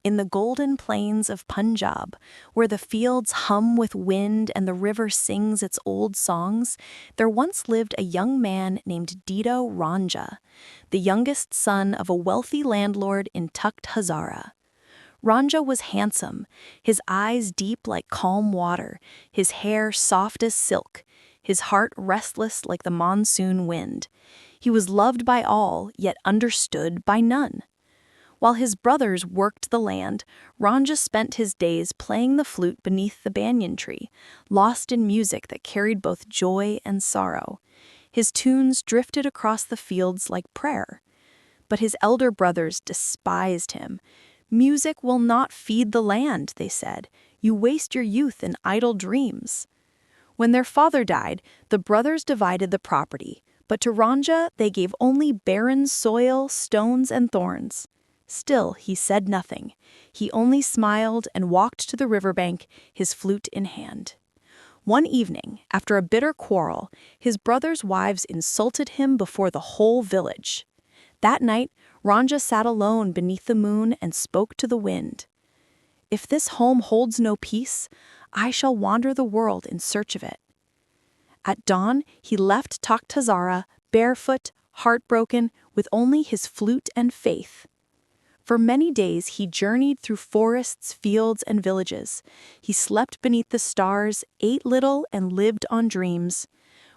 In the golden plains of Punjab, where the fields hum with wind and the river sings its old songs, there once lived a young man named Dido Ranja, the youngest son of a wealthy landlord in Takht Hazara. Ranja was handsome, his eyes deep like calm water, his hair soft as silk, his heart restless like the monsoon wind. He was loved by all, yet understood by none. While his brothers worked the land, Ranja spent his days playing the flute beneath the banyan tree, lost in music that carried both joy and sorrow. His tunes drifted across the fields like prayer. But his elder brothers despised him. "Music will not feed the land," they said. "You waste your youth in idle dreams." When their father died, the brothers divided the property, but to Ranja they gave only barren soil, stones, and thorns. Still, he said nothing. He only smiled and walked to the riverbank, his flute in hand. One evening, after a bitter quarrel, his brothers' wives insulted him before the whole village. That night, Ranja sat alone beneath the moon and spoke to the wind. "If this home holds no peace, I shall wander the world in search of it." At dawn, he left Takht Hazara, barefoot, heartbroken, with only his flute and faith. For many days he journeyed through forests, fields, and villages. He slept beneath the stars, ate little, and lived on dreams.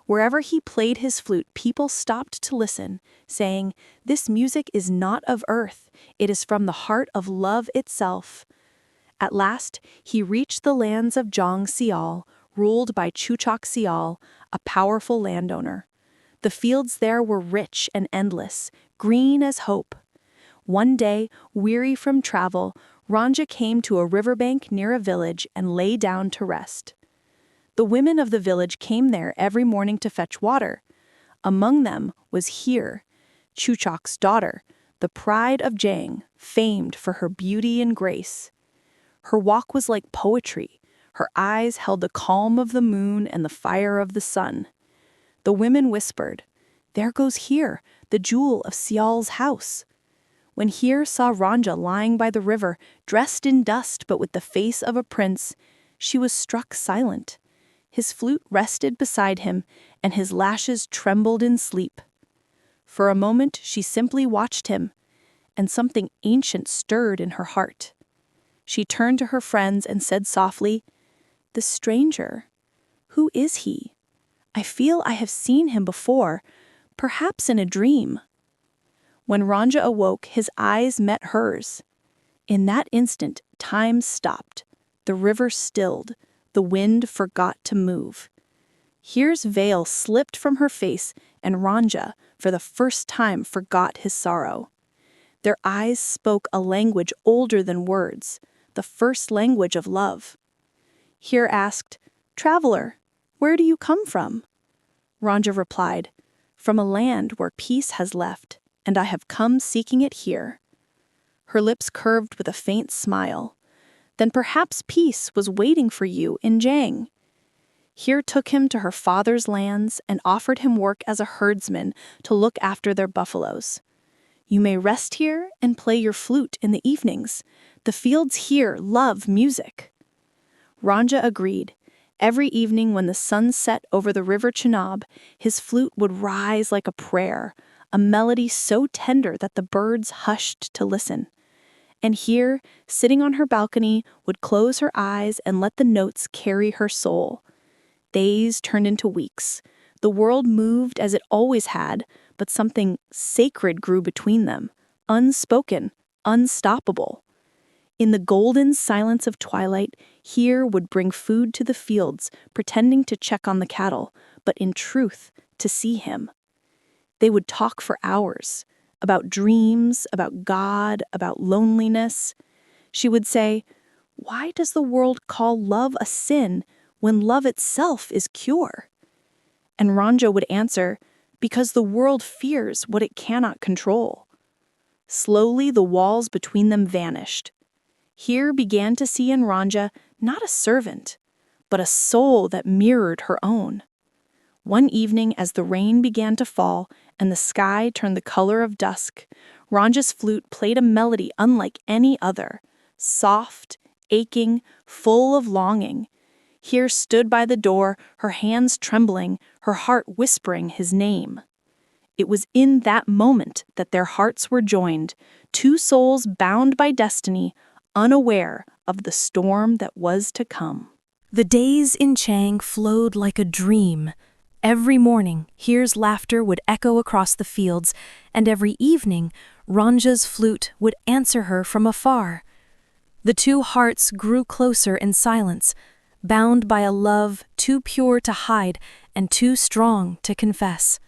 Wherever he played his flute, people stopped to listen, saying, "This music is not of earth, it is from the heart of love itself." At last, he reached the lands of Jong Sial, ruled by Chuchak Sial, a powerful landowner. The fields there were rich and endless, green as hope. One day, weary from travel, Ranja came to a riverbank near a village and lay down to rest. The women of the village came there every morning to fetch water. Among them was Heer, Chuchak's daughter, the pride of Jang, famed for her beauty and grace. Her walk was like poetry. Her eyes held the calm of the moon and the fire of the sun. The women whispered, "There goes Heer, the jewel of Sial's house." When Heer saw Ranja lying by the river, dressed in dust but with the face of a prince, she was struck silent. His flute rested beside him, and his lashes trembled in sleep. For a moment she simply watched him, and something ancient stirred in her heart. She turned to her friends and said softly, "The stranger, who is he? I feel I have seen him before, perhaps in a dream." When Ranja awoke, his eyes met hers. In that instant, time stopped. The river stilled. The wind forgot to move. Heer's veil slipped from her face, and Ranja, for the first time, forgot his sorrow. Their eyes spoke a language older than words, the first language of love. Heer asked, "Traveler, where do you come from?" Ranja replied, "From a land where peace has left, and I have come seeking it here." Her lips curved with a faint smile. "Then perhaps peace was waiting for you in Jang." Heer took him to her father's lands and offered him work as a herdsman to look after their buffaloes. "You may rest here and play your flute in the evenings. The fields here love music." Ranja agreed. Every evening when the sun set over the river Chenab, his flute would rise like a prayer, a melody so tender that the birds hushed to listen. And Heer, sitting on her balcony, would close her eyes and let the notes carry her soul. Days turned into weeks. The world moved as it always had, but something sacred grew between them, unspoken, unstoppable. In the golden silence of twilight, Heer would bring food to the fields, pretending to check on the cattle, but in truth, to see him. They would talk for hours, about dreams, about God, about loneliness. She would say, "Why does the world call love a sin when love itself is cure?" And Ranja would answer, "Because the world fears what it cannot control." Slowly the walls between them vanished. Heer began to see in Ranja not a servant, but a soul that mirrored her own. One evening, as the rain began to fall and the sky turned the color of dusk, Ranja's flute played a melody unlike any other, soft, aching, full of longing. Here stood by the door, her hands trembling, her heart whispering his name. It was in that moment that their hearts were joined, two souls bound by destiny, unaware of the storm that was to come. The days in Chang flowed like a dream. Every morning, Here's laughter would echo across the fields, and every evening, Ranja's flute would answer her from afar. The two hearts grew closer in silence, bound by a love too pure to hide and too strong to confess.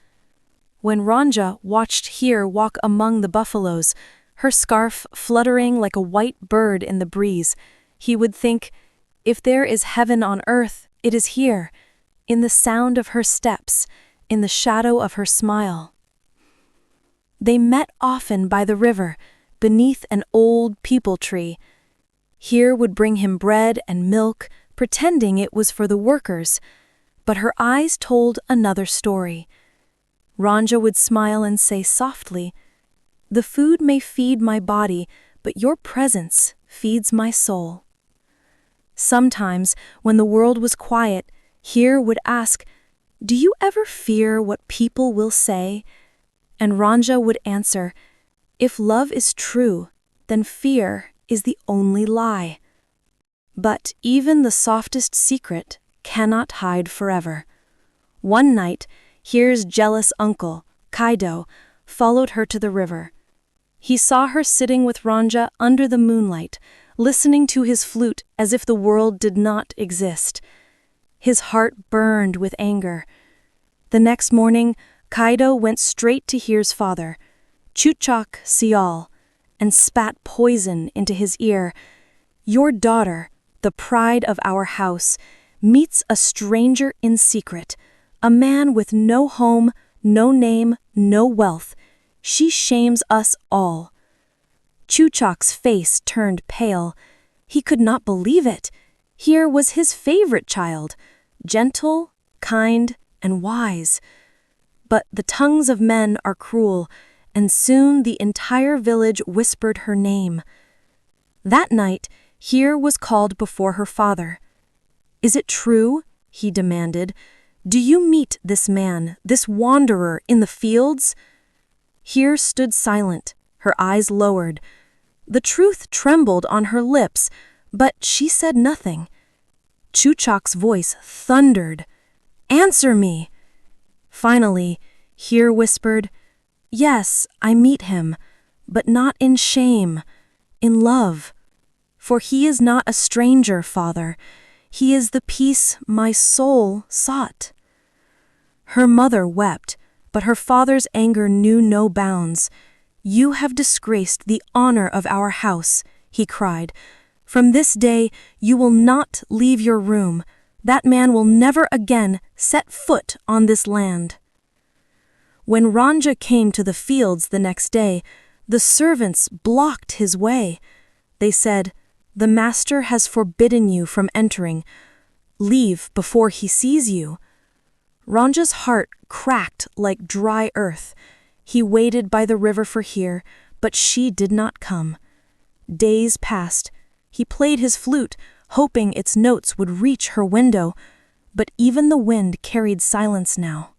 When Ranja watched Here walk among the buffaloes, her scarf fluttering like a white bird in the breeze, he would think, if there is heaven on earth, it is here, in the sound of her steps, in the shadow of her smile. They met often by the river, beneath an old peepul tree. Here would bring him bread and milk, pretending it was for the workers, but her eyes told another story. Ranja would smile and say softly, "The food may feed my body, but your presence feeds my soul." Sometimes, when the world was quiet, Here would ask, "Do you ever fear what people will say?" And Ranja would answer, "If love is true, then fear is the only lie." But even the softest secret cannot hide forever. One night, Here's jealous uncle, Kaido, followed her to the river. He saw her sitting with Ranja under the moonlight, listening to his flute as if the world did not exist. His heart burned with anger. The next morning, Kaido went straight to Here's father, Chuchak Sial, and spat poison into his ear. "Your daughter, the pride of our house, meets a stranger in secret, a man with no home, no name, no wealth. She shames us all." Chuchak's face turned pale. He could not believe it. Here was his favorite child, gentle, kind, and wise. But the tongues of men are cruel, and soon the entire village whispered her name. That night, Here was called before her father. "Is it true?" he demanded. "Do you meet this man, this wanderer, in the fields?" Here stood silent, her eyes lowered. The truth trembled on her lips, but she said nothing. Chuchak's voice thundered, "Answer me!" Finally, Here whispered, "Yes, I meet him, but not in shame, in love. For he is not a stranger, father. He is the peace my soul sought." Her mother wept, but her father's anger knew no bounds. "You have disgraced the honor of our house," he cried. "From this day, you will not leave your room. That man will never again set foot on this land." When Ranja came to the fields the next day, the servants blocked his way. They said, "The master has forbidden you from entering. Leave before he sees you." Ranja's heart cracked like dry earth. He waited by the river for Here, but she did not come. Days passed. He played his flute, hoping its notes would reach her window, but even the wind carried silence now.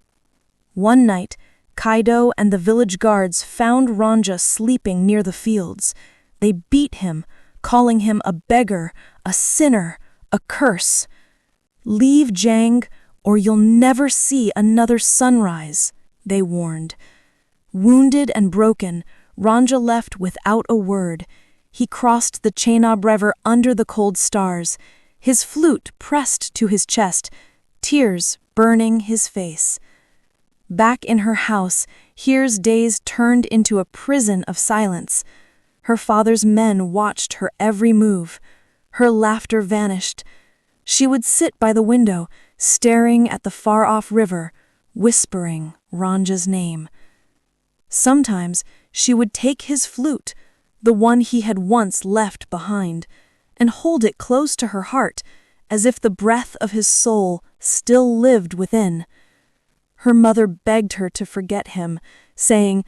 One night, Kaido and the village guards found Ranja sleeping near the fields. They beat him, calling him a beggar, a sinner, a curse. "Leave Jang, or you'll never see another sunrise," they warned. Wounded and broken, Ranja left without a word. He crossed the Chenab River under the cold stars, his flute pressed to his chest, tears burning his face. Back in her house, Here's days turned into a prison of silence. Her father's men watched her every move. Her laughter vanished. She would sit by the window, staring at the far-off river, whispering Ranja's name. Sometimes she would take his flute, the one he had once left behind, and hold it close to her heart, as if the breath of his soul still lived within. Her mother begged her to forget him, saying,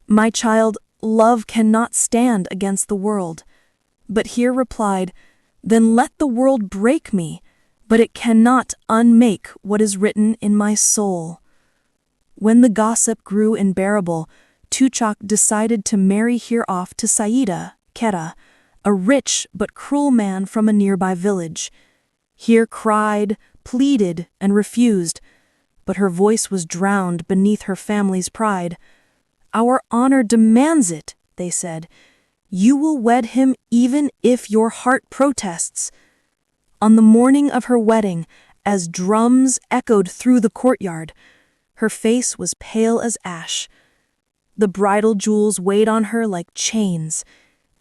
"My child, love cannot stand against the world." But here replied, "Then let the world break me, but it cannot unmake what is written in my soul." When the gossip grew unbearable, Tuchak decided to marry her off to Saida, Kera, a rich but cruel man from a nearby village. Here cried, pleaded, and refused, but her voice was drowned beneath her family's pride. "Our honor demands it," they said. "You will wed him even if your heart protests." On the morning of her wedding, as drums echoed through the courtyard, her face was pale as ash. The bridal jewels weighed on her like chains.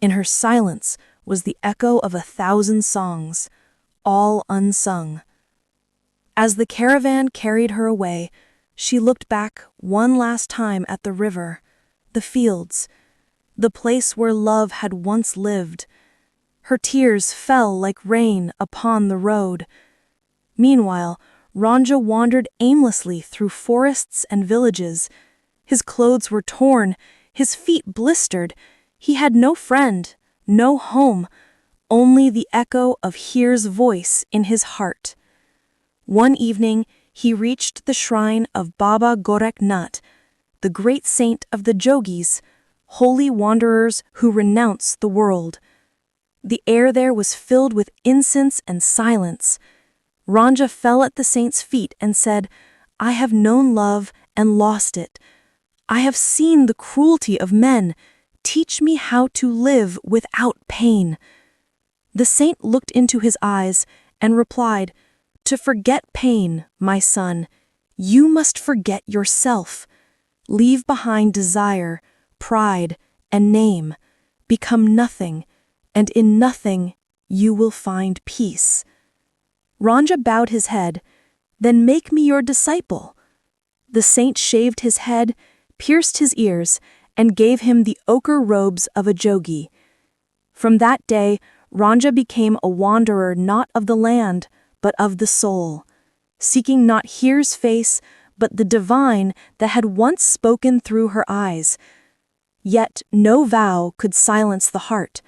In her silence was the echo of 1,000 songs, all unsung. As the caravan carried her away, she looked back one last time at the river, the fields, the place where love had once lived. Her tears fell like rain upon the road. Meanwhile, Ranja wandered aimlessly through forests and villages. His clothes were torn, his feet blistered. He had no friend, no home, only the echo of Hir's voice in his heart. One evening, he reached the shrine of Baba Gorakhnath, the great saint of the Jogis, holy wanderers who renounce the world. The air there was filled with incense and silence. Ranja fell at the saint's feet and said, "I have known love and lost it. I have seen the cruelty of men. Teach me how to live without pain." The saint looked into his eyes and replied, "To forget pain, my son, you must forget yourself. Leave behind desire, pride, and name. Become nothing, and in nothing you will find peace." Ranja bowed his head. "Then make me your disciple." The saint shaved his head, pierced his ears, and gave him the ochre robes of a jogi. From that day, Ranja became a wanderer not of the land, but of the soul, seeking not Hir's face, but the divine that had once spoken through her eyes. Yet no vow could silence the heart.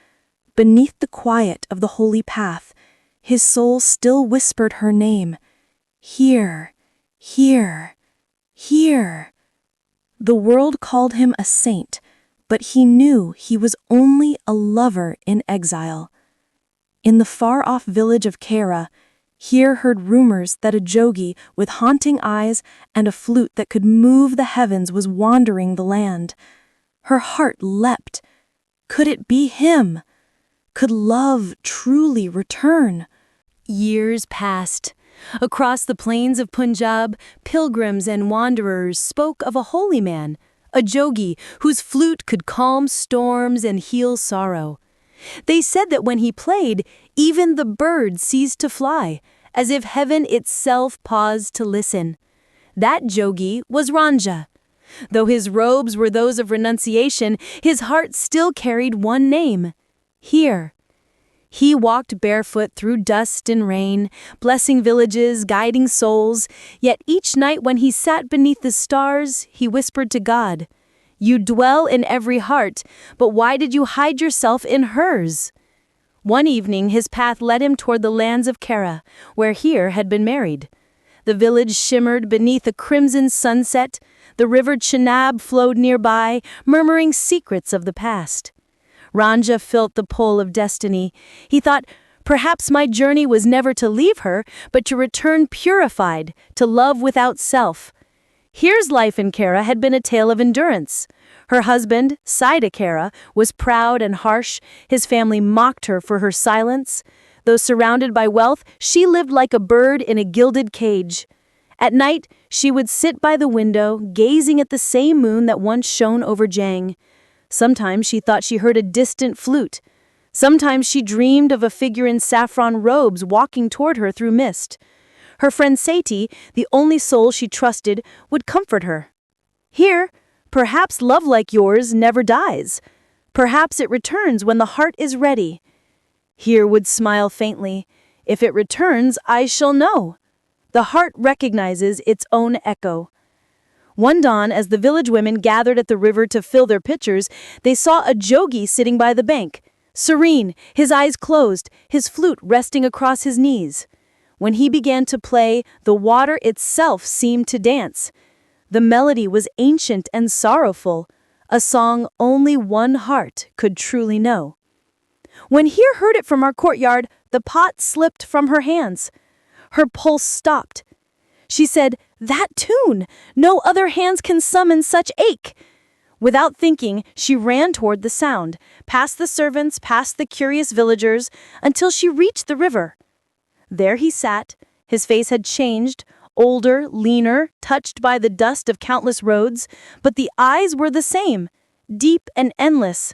Beneath the quiet of the holy path, his soul still whispered her name. "Here, here, here." The world called him a saint, but he knew he was only a lover in exile. In the far-off village of Kera, Hir heard rumors that a jogi with haunting eyes and a flute that could move the heavens was wandering the land. Her heart leapt. Could it be him? Could love truly return? Years passed. Across the plains of Punjab, pilgrims and wanderers spoke of a holy man, a jogi whose flute could calm storms and heal sorrow. They said that when he played, even the birds ceased to fly, as if heaven itself paused to listen. That jogi was Ranja. Though his robes were those of renunciation, his heart still carried one name: Hir. He walked barefoot through dust and rain, blessing villages, guiding souls, yet each night when he sat beneath the stars, he whispered to God, "You dwell in every heart, but why did you hide yourself in hers?" One evening his path led him toward the lands of Kera, where Hir had been married. The village shimmered beneath a crimson sunset, the river Chenab flowed nearby, murmuring secrets of the past. Ranja felt the pull of destiny. He thought, perhaps my journey was never to leave her, but to return purified, to love without self. Hir's life in Kera had been a tale of endurance. Her husband, Saida Kera, was proud and harsh. His family mocked her for her silence. Though surrounded by wealth, she lived like a bird in a gilded cage. At night, she would sit by the window, gazing at the same moon that once shone over Jang. Sometimes she thought she heard a distant flute. Sometimes she dreamed of a figure in saffron robes walking toward her through mist. Her friend Sati, the only soul she trusted, would comfort her. "Here, perhaps love like yours never dies. Perhaps it returns when the heart is ready." Hir would smile faintly. "If it returns, I shall know." The heart recognizes its own echo. One dawn, as the village women gathered at the river to fill their pitchers, they saw a jogi sitting by the bank. serene, his eyes closed, his flute resting across his knees. When he began to play, the water itself seemed to dance. The melody was ancient and sorrowful, a song only one heart could truly know. When Here heard it from our courtyard, the pot slipped from her hands. Her pulse stopped. She said, "That tune! No other hands can summon such ache!" Without thinking, she ran toward the sound, past the servants, past the curious villagers, until she reached the river. There he sat. His face had changed, older, leaner, touched by the dust of countless roads, but the eyes were the same, deep and endless.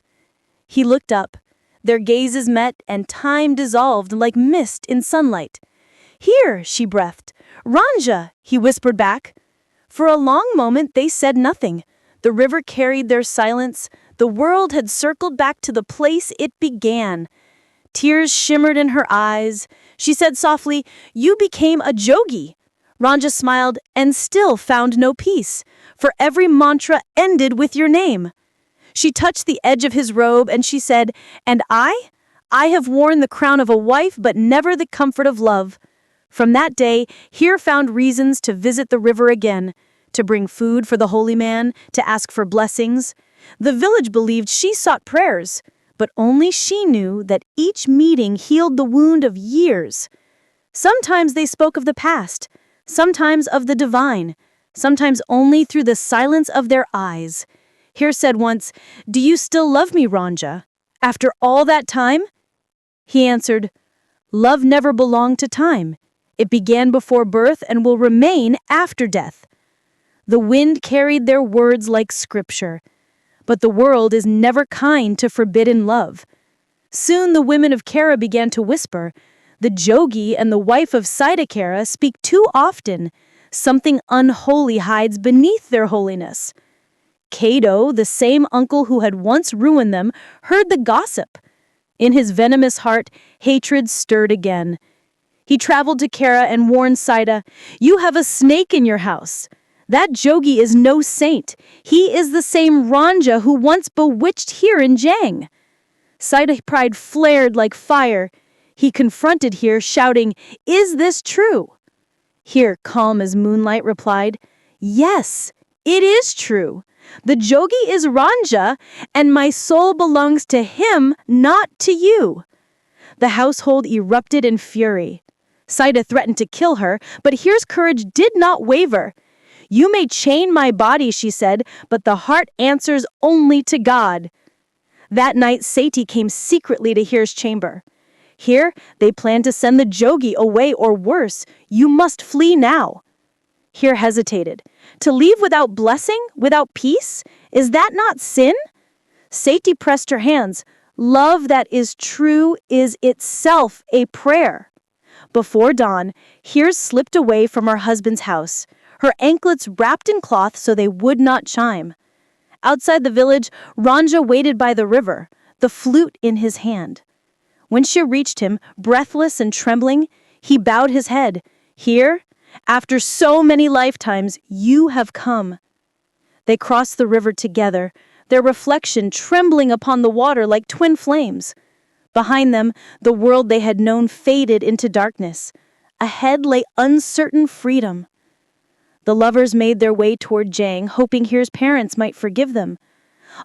He looked up. Their gazes met, and time dissolved like mist in sunlight. "Here," she breathed. "Ranja," he whispered back. For a long moment they said nothing. The river carried their silence. The world had circled back to the place it began. Tears shimmered in her eyes. She said softly, "You became a jogi." Ranja smiled and still found no peace, for every mantra ended with your name. She touched the edge of his robe and she said, "And I have worn the crown of a wife but never the comfort of love." From that day, Here found reasons to visit the river again, to bring food for the holy man, to ask for blessings. The village believed she sought prayers, but only she knew that each meeting healed the wound of years. Sometimes they spoke of the past, sometimes of the divine, sometimes only through the silence of their eyes. Here said once, "Do you still love me, Ranja? After all that time?" He answered, "Love never belonged to time. It began before birth and will remain after death." The wind carried their words like scripture. But the world is never kind to forbidden love. Soon the women of Kara began to whisper, "The jogi and the wife of Kara speak too often. Something unholy hides beneath their holiness." Cato, the same uncle who had once ruined them, heard the gossip. In his venomous heart, hatred stirred again. He traveled to Kara and warned Saida, "You have a snake in your house. That jogi is no saint. He is the same Ranja who once bewitched Here in Jang." Saida's pride flared like fire. He confronted Here, shouting, "Is this true?" Here, calm as moonlight, replied, "Yes, it is true. The jogi is Ranja, and my soul belongs to him, not to you." The household erupted in fury. Saida threatened to kill her, but Here's courage did not waver. "You may chain my body," she said, "but the heart answers only to God." That night, Sati came secretly to Here's chamber. Here, they planned to send the jogi away, or worse, "You must flee now." Here hesitated. To leave without blessing, without peace? Is that not sin? Sati pressed her hands. Love that is true is itself a prayer. Before dawn, Here slipped away from her husband's house, her anklets wrapped in cloth so they would not chime. Outside the village, Ranja waited by the river, the flute in his hand. When she reached him, breathless and trembling, he bowed his head. "Here, after so many lifetimes, you have come." They crossed the river together, their reflection trembling upon the water like twin flames. Behind them, the world they had known faded into darkness. Ahead lay uncertain freedom. The lovers made their way toward Jang, hoping Here's parents might forgive them.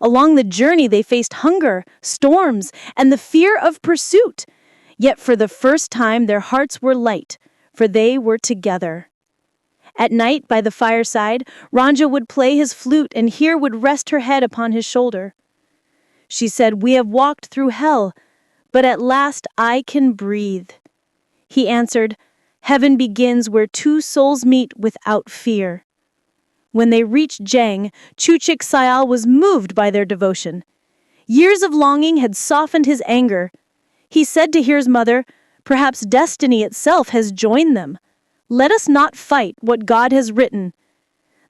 Along the journey, they faced hunger, storms, and the fear of pursuit. Yet for the first time, their hearts were light, for they were together. At night, by the fireside, Ranja would play his flute and Here would rest her head upon his shoulder. She said, "We have walked through hell, but at last I can breathe." He answered, "Heaven begins where two souls meet without fear." When they reached Jang, Chuchik Sayal was moved by their devotion. Years of longing had softened his anger. He said to Here's mother, "Perhaps destiny itself has joined them. Let us not fight what God has written."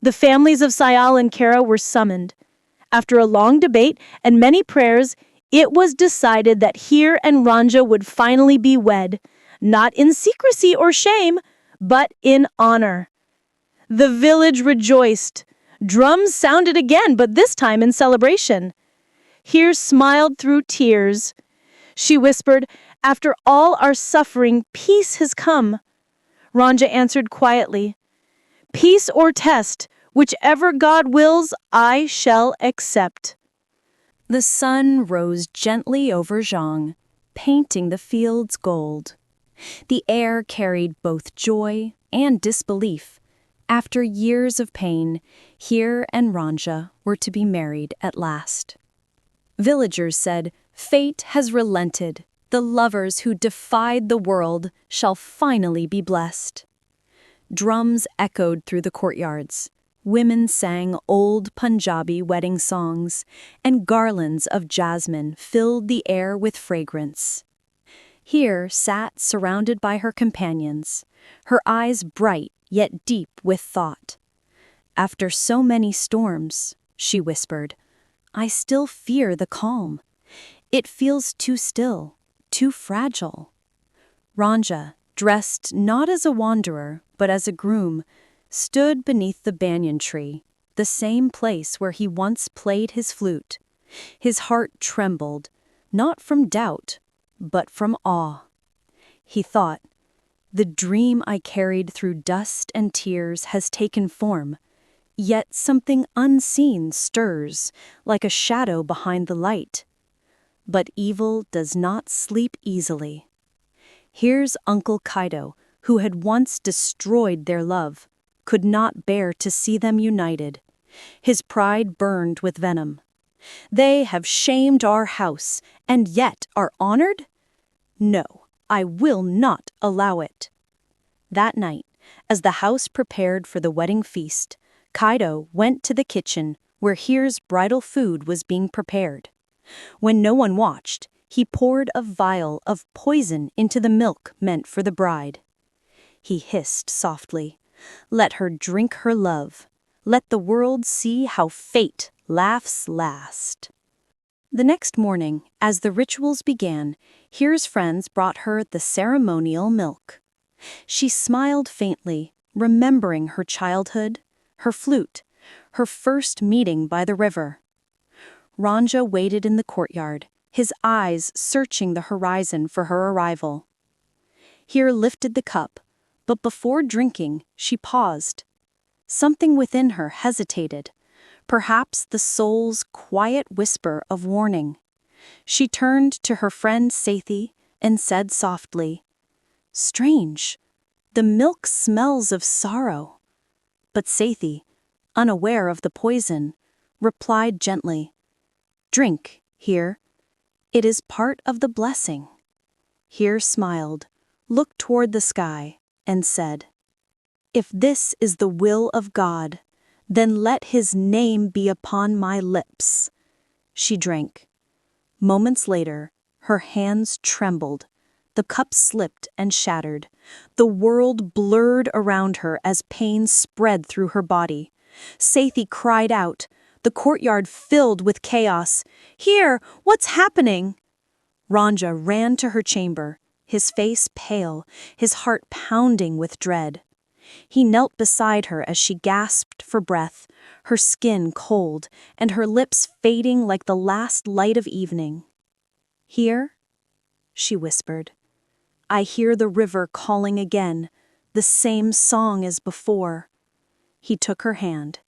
The families of Sayal and Kara were summoned. After a long debate and many prayers, it was decided that Here and Ranja would finally be wed, not in secrecy or shame, but in honor. The village rejoiced. Drums sounded again, but this time in celebration. Here smiled through tears. she whispered. "After all our suffering, peace has come." Ranja answered quietly, "Peace or test, whichever God wills, I shall accept." The sun rose gently over Zhang, painting the fields gold. The air carried both joy and disbelief. After years of pain, Heer and Ranja were to be married at last. Villagers said, "Fate has relented. The lovers who defied the world shall finally be blessed." Drums echoed through the courtyards. Women sang old Punjabi wedding songs, and garlands of jasmine filled the air with fragrance. Heer sat surrounded by her companions, her eyes bright yet deep with thought. "After so many storms," she whispered, "I still fear the calm. It feels too still, too fragile." Ranja, dressed not as a wanderer, but as a groom, stood beneath the banyan tree, the same place where he once played his flute. His heart trembled, not from doubt, but from awe. He thought, "The dream I carried through dust and tears has taken form, yet something unseen stirs, like a shadow behind the light. But evil does not sleep easily." Here's Uncle Kaido, who had once destroyed their love, could not bear to see them united. His pride burned with venom. "They have shamed our house, and yet are honored? No, I will not allow it." That night, as the house prepared for the wedding feast, Kaido went to the kitchen where Heer's bridal food was being prepared. When no one watched, he poured a vial of poison into the milk meant for the bride. He hissed softly, "Let her drink her love. Let the world see how fate laughs last." The next morning, as the rituals began, Heer's friends brought her the ceremonial milk. She smiled faintly, remembering her childhood, her flute, her first meeting by the river. Ranja waited in the courtyard, his eyes searching the horizon for her arrival. Heer lifted the cup, but before drinking, she paused. Something within her hesitated, perhaps the soul's quiet whisper of warning. She turned to her friend Sethi and said softly, "Strange, the milk smells of sorrow." But Sethi, unaware of the poison, replied gently, "Drink, Heer. It is part of the blessing." Heer smiled, looked toward the sky, and said, "If this is the will of God, then let his name be upon my lips." She drank. Moments later, her hands trembled. The cup slipped and shattered. The world blurred around her as pain spread through her body. Sethi cried out. The courtyard filled with chaos. "Heer, what's happening?" Ranja ran to her chamber, his face pale, his heart pounding with dread. He knelt beside her as she gasped for breath, her skin cold and her lips fading like the last light of evening. "Heer?" she whispered. "I hear the river calling again, the same song as before." He took her hand.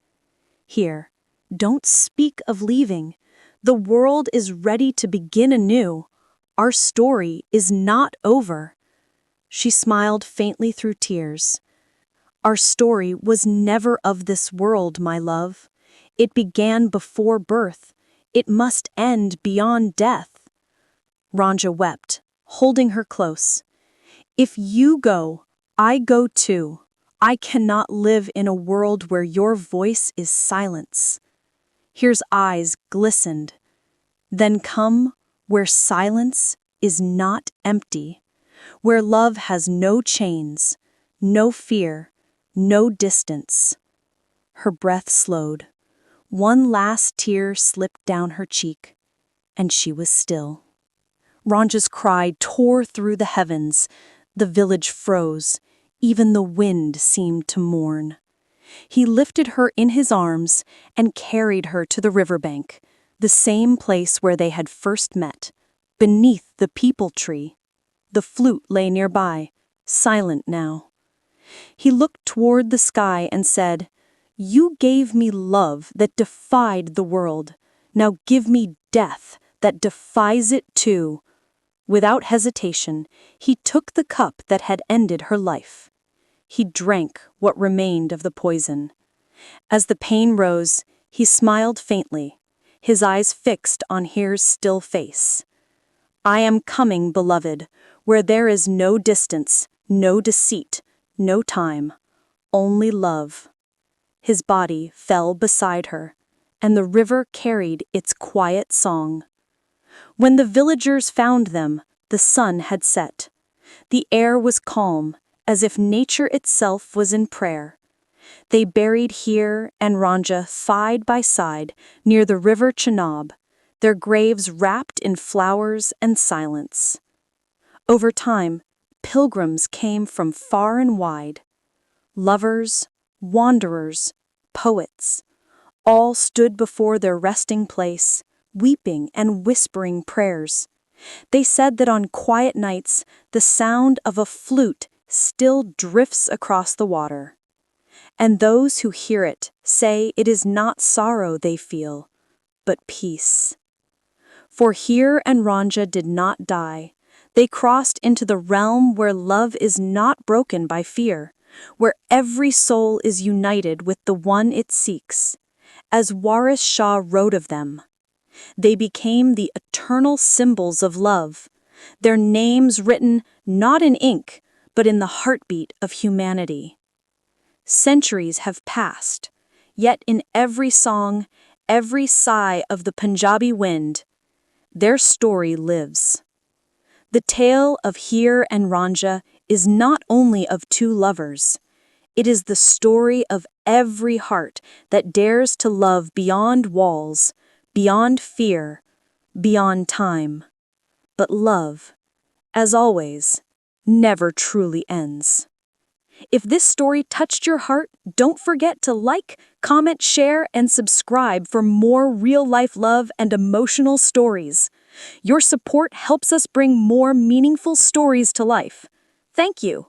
"Heer, don't speak of leaving. The world is ready to begin anew. Our story is not over." She smiled faintly through tears. "Our story was never of this world, my love. It began before birth. It must end beyond death." Ranja wept, holding her close. "If you go, I go too. I cannot live in a world where your voice is silence." Heer's eyes glistened. "Then come where silence is not empty, where love has no chains, no fear, no distance." Her breath slowed. One last tear slipped down her cheek, and she was still. Ranja's cry tore through the heavens. The village froze. Even the wind seemed to mourn. He lifted her in his arms and carried her to the riverbank, the same place where they had first met, beneath the peepal tree. The flute lay nearby, silent now. He looked toward the sky and said, "You gave me love that defied the world. Now give me death that defies it too." Without hesitation, he took the cup that had ended her life. He drank what remained of the poison. As the pain rose, he smiled faintly, his eyes fixed on Here's still face. "I am coming, beloved, where there is no distance, no deceit, no time, only love." His body fell beside her, and the river carried its quiet song. When the villagers found them, the sun had set. The air was calm, as if nature itself was in prayer. They buried Here and Ranja side by side near the river Chenab, their graves wrapped in flowers and silence. Over time, pilgrims came from far and wide. Lovers, wanderers, poets, all stood before their resting place, weeping and whispering prayers. They said that on quiet nights, the sound of a flute still drifts across the water. And those who hear it say it is not sorrow they feel, but peace. For Here and Ranja did not die. They crossed into the realm where love is not broken by fear, where every soul is united with the one it seeks. As Waris Shah wrote of them, they became the eternal symbols of love, their names written not in ink, but in the heartbeat of humanity. Centuries have passed, yet in every song, every sigh of the Punjabi wind, their story lives. The tale of Here and Ranja is not only of two lovers. It is the story of every heart that dares to love beyond walls, beyond fear, beyond time. But love, as always, never truly ends. If this story touched your heart, don't forget to like, comment, share, and subscribe for more real-life love and emotional stories. Your support helps us bring more meaningful stories to life. Thank you.